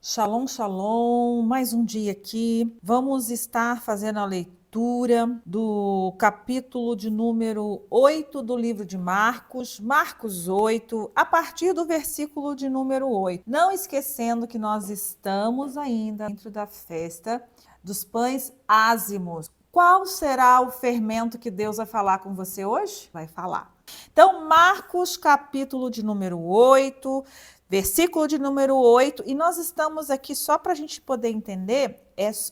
Shalom, shalom, mais um dia aqui. Vamos estar fazendo a leitura do capítulo de número 8 do livro de Marcos, Marcos 8, a partir do versículo de número 8. Não esquecendo que nós estamos ainda dentro da festa dos pães ázimos. Qual será o fermento que Deus vai falar com você hoje? Vai falar. Então, Marcos, capítulo de número 8, versículo de número 8, e nós estamos aqui só para a gente poder entender,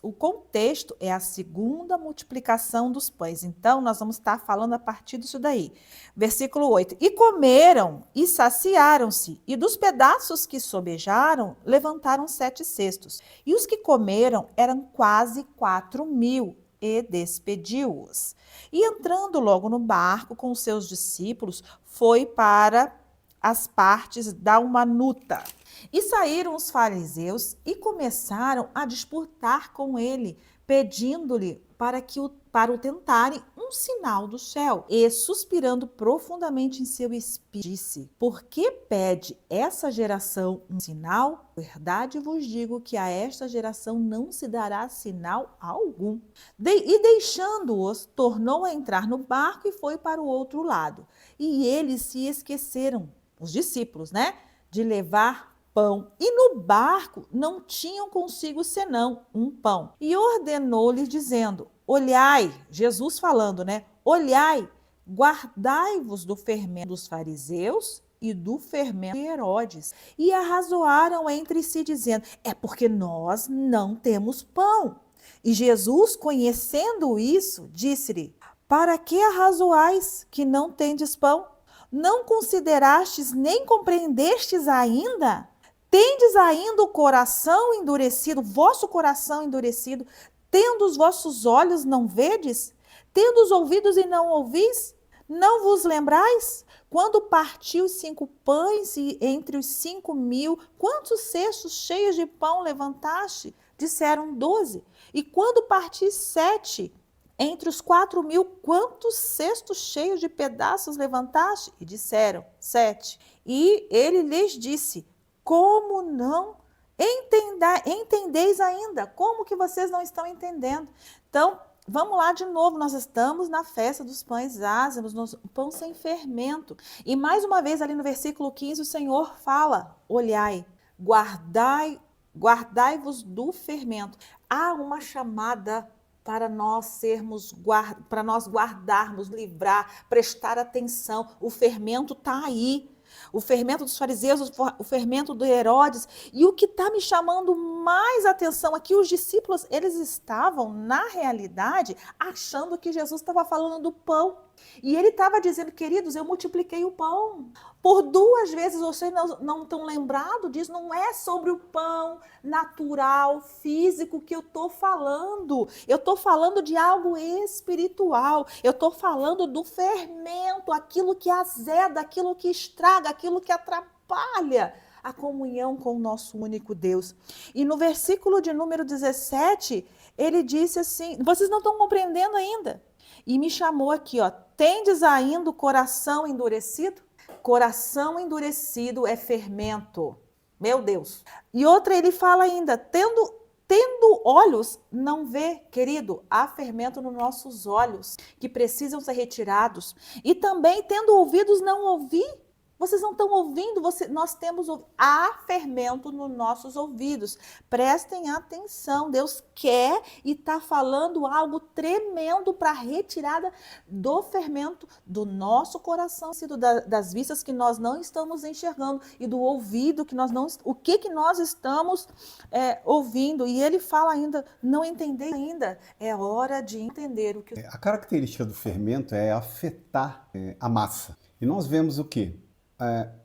o contexto é a segunda multiplicação dos pães. Então, nós vamos estar falando a partir disso daí. Versículo 8. E comeram e saciaram-se, e dos pedaços que sobejaram, levantaram 7 cestos. E os que comeram eram quase 4.000, e despediu-os. E entrando logo no barco com os seus discípulos, foi para as partes da Umanuta. E saíram os fariseus e começaram a disputar com ele, pedindo-lhe para o tentarem um sinal do céu. E, suspirando profundamente em seu espírito, disse: Por que pede essa geração um sinal? Verdade vos digo que a esta geração não se dará sinal algum. E deixando-os, tornou a entrar no barco e foi para o outro lado. E eles se esqueceram, os discípulos, né, de levar pão. E no barco não tinham consigo senão um pão. E ordenou-lhes dizendo: Olhai, Jesus falando, né? Olhai, guardai-vos do fermento dos fariseus e do fermento de Herodes. E arrazoaram entre si, dizendo: É porque nós não temos pão. E Jesus, conhecendo isso, disse-lhe: Para que arrazoais que não tendes pão? Não considerastes nem compreendestes ainda? Tendes ainda o coração endurecido, vosso coração endurecido, tendo os vossos olhos não vedes? Tendo os ouvidos e não ouvis? Não vos lembrais? Quando partiu os 5 pães e entre os 5.000, quantos cestos cheios de pão levantaste? Disseram 12. E quando parti 7, entre os 4.000, quantos cestos cheios de pedaços levantaste? E disseram 7. E ele lhes disse: Como não entendeis ainda? Como que vocês não estão entendendo? Então, vamos lá de novo, nós estamos na festa dos pães ázimos, no pão sem fermento. E mais uma vez ali no versículo 15, o Senhor fala: Olhai, guardai-vos do fermento. Há uma chamada para nós guardarmos, livrar, prestar atenção. O fermento está aí. O fermento dos fariseus, o fermento de Herodes. E o que está me chamando mais atenção aqui, os discípulos, eles estavam, na realidade, achando que Jesus estava falando do pão. E ele estava dizendo: queridos, eu multipliquei o pão. Por 2 vezes, vocês não estão lembrados disso? Não é sobre o pão natural, físico que eu estou falando. Eu estou falando de algo espiritual. Eu estou falando do fermento, aquilo que azeda, aquilo que estraga, aquilo que atrapalha a comunhão com o nosso único Deus. E no versículo de número 17, ele disse assim: vocês não estão compreendendo ainda? E me chamou aqui, ó: tendes ainda o coração endurecido? Coração endurecido é fermento. Meu Deus. E outra, ele fala ainda: tendo olhos, não vê, querido, há fermento nos nossos olhos que precisam ser retirados. E também, tendo ouvidos, não ouvir. Vocês não estão ouvindo, nós temos, há fermento nos nossos ouvidos. Prestem atenção, Deus quer e está falando algo tremendo para a retirada do fermento do nosso coração, das vistas que nós não estamos enxergando e do ouvido que nós não, o que nós estamos ouvindo. E ele fala ainda: não entender ainda, é hora de entender o que... A característica do fermento é afetar a massa. E nós vemos o quê?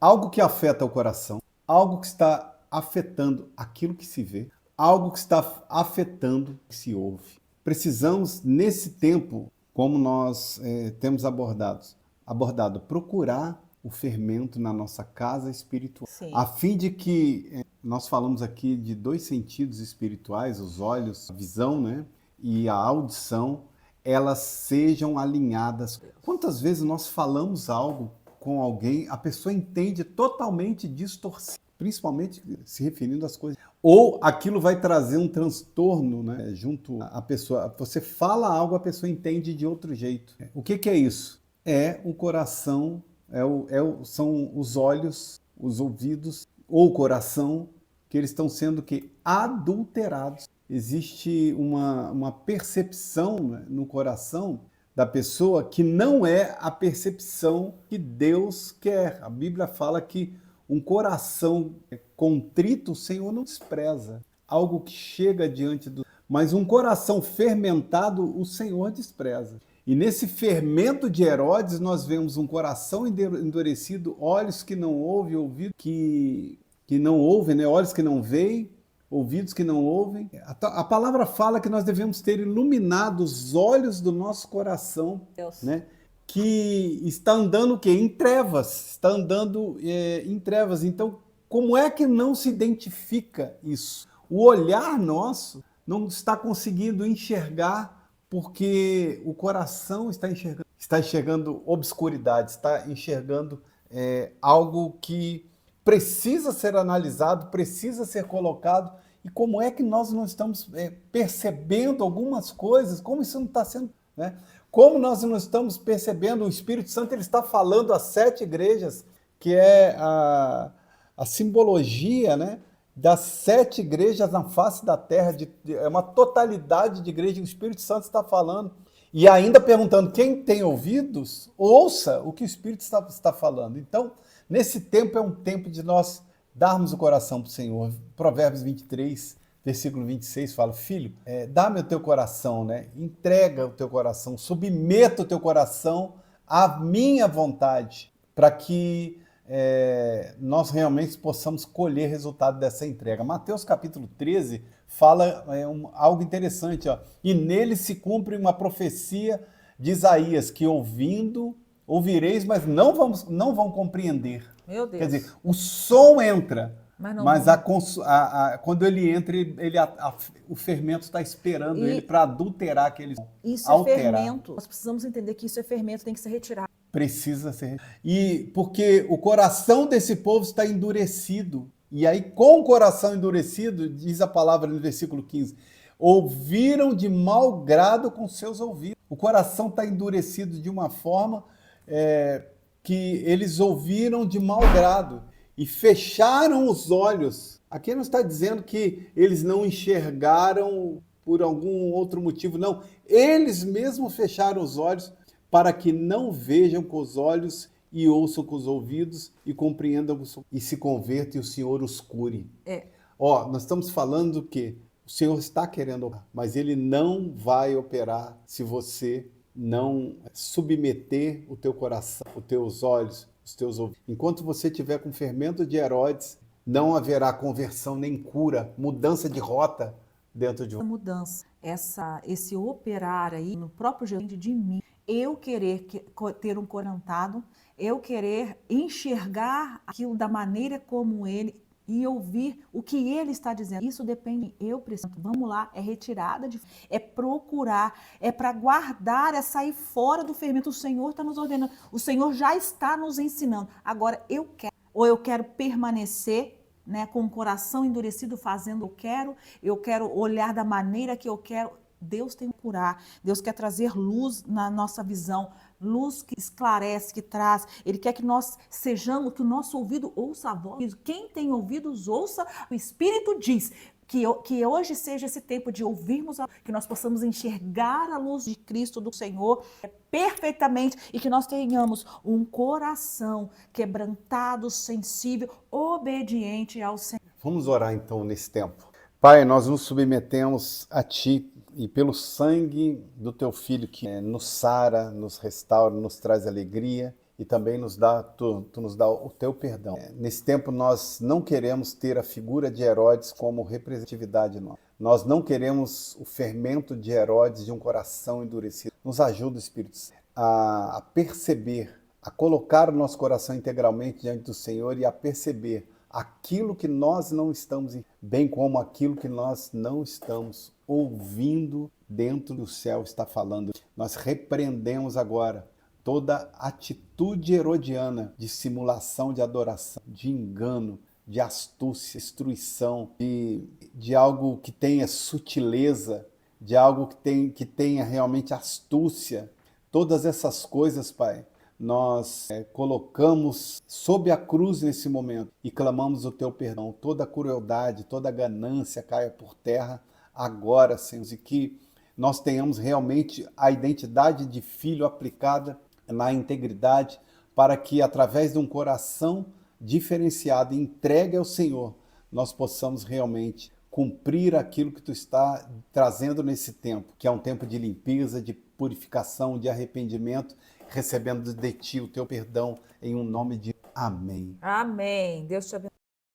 Algo que afeta o coração, algo que está afetando aquilo que se vê, algo que está afetando o que se ouve. Precisamos, nesse tempo, como nós temos abordado, procurar o fermento na nossa casa espiritual. Sim. A fim de que, nós falamos aqui de 2 sentidos espirituais, os olhos, a visão, né, e a audição, elas sejam alinhadas. Quantas vezes nós falamos algo com alguém, a pessoa entende totalmente distorcido, principalmente se referindo às coisas. ou aquilo vai trazer um transtorno, né, junto à pessoa. Você fala algo, a pessoa entende de outro jeito. O que é isso? É o coração, são os olhos, os ouvidos ou o coração que eles estão sendo adulterados. Existe uma percepção, né, no coração da pessoa que não é a percepção que Deus quer. A Bíblia fala que um coração contrito o Senhor não despreza. Algo que chega diante do... Mas um coração fermentado o Senhor despreza. E nesse fermento de Herodes nós vemos um coração endurecido, olhos que não ouvem, ouvidos que não ouvem, né? Olhos que não veem, ouvidos que não ouvem. A palavra fala que nós devemos ter iluminado os olhos do nosso coração, Deus. né? Que está andando o quê? Em trevas. Está andando em trevas. Então, como é que não se identifica isso? O olhar nosso não está conseguindo enxergar porque o coração está enxergando obscuridade, está enxergando algo que precisa ser analisado, precisa ser colocado. E como é que nós não estamos percebendo algumas coisas? Como isso não está sendo... né? Como nós não estamos percebendo, o Espírito Santo ele está falando às 7 igrejas, que é a simbologia, né, das 7 igrejas na face da terra, é uma totalidade de igrejas, o Espírito Santo está falando. E ainda perguntando, quem tem ouvidos, ouça o que o Espírito está falando. Então, nesse tempo é um tempo de nós darmos o coração para o Senhor. Provérbios 23, versículo 26 fala, filho, dá-me o teu coração, né? Entrega o teu coração, submeta o teu coração à minha vontade, para que nós realmente possamos colher resultado dessa entrega. Mateus capítulo 13 fala algo interessante, ó, e nele se cumpre uma profecia de Isaías, que ouvireis, mas não vão compreender. Meu Deus. Quer dizer, o som entra, mas vão. quando ele entra, o fermento está esperando ele para adulterar aquele som. Isso alterar. É fermento. Nós precisamos entender que isso é fermento, tem que ser retirado. Precisa ser. E porque o coração desse povo está endurecido. E aí, com o coração endurecido, diz a palavra no versículo 15, ouviram de mau grado com seus ouvidos. O coração está endurecido de uma forma que eles ouviram de mau grado e fecharam os olhos. Aqui não está dizendo que eles não enxergaram por algum outro motivo, não. Eles mesmos fecharam os olhos para que não vejam com os olhos e ouçam com os ouvidos e compreendam e se convertam e o Senhor os cure. Nós estamos falando que o Senhor está querendo operar, mas Ele não vai operar se você não submeter o teu coração, os teus olhos, os teus ouvidos. Enquanto você tiver com fermento de Herodes, não haverá conversão nem cura, mudança de rota dentro de você. Mudança, esse operar aí no próprio Jesus de mim, eu querer ter um coração, eu querer enxergar aquilo da maneira como ele e ouvir o que ele está dizendo. Isso depende, eu preciso. Vamos lá, é retirada, é procurar, é para guardar, é sair fora do fermento. O Senhor está nos ordenando, o Senhor já está nos ensinando. Agora, eu quero permanecer, né, com o coração endurecido, fazendo o que eu quero olhar da maneira que eu quero. Deus tem que curar, Deus quer trazer luz na nossa visão, luz que esclarece, que traz. Ele quer que nós sejamos, que o nosso ouvido ouça a voz. Quem tem ouvidos, ouça. O Espírito diz que hoje seja esse tempo de ouvirmos, que nós possamos enxergar a luz de Cristo, do Senhor, perfeitamente, e que nós tenhamos um coração quebrantado, sensível, obediente ao Senhor. Vamos orar então nesse tempo. Pai, nós nos submetemos a Ti e pelo sangue do Teu Filho que nos sara, nos restaura, nos traz alegria e também Tu nos dá o Teu perdão. Nesse tempo nós não queremos ter a figura de Herodes como representatividade nossa. Nós não queremos o fermento de Herodes de um coração endurecido. Nos ajuda, Espírito Santo, a perceber, a colocar o nosso coração integralmente diante do Senhor e a perceber aquilo que nós não estamos, bem como aquilo que nós não estamos ouvindo dentro do céu está falando. Nós repreendemos agora toda atitude herodiana de simulação de adoração, de engano, de astúcia, destruição, de algo que tenha sutileza, de algo que tenha realmente astúcia. Todas essas coisas, Pai, nós colocamos sob a cruz nesse momento e clamamos o Teu perdão. Toda a crueldade, toda a ganância caia por terra agora, Senhor, e que nós tenhamos realmente a identidade de filho aplicada na integridade, para que através de um coração diferenciado e entregue ao Senhor, nós possamos realmente cumprir aquilo que Tu está trazendo nesse tempo, que é um tempo de limpeza, de purificação, de arrependimento, recebendo de Ti o Teu perdão, em um nome de Amém. Amém. Deus te abençoe.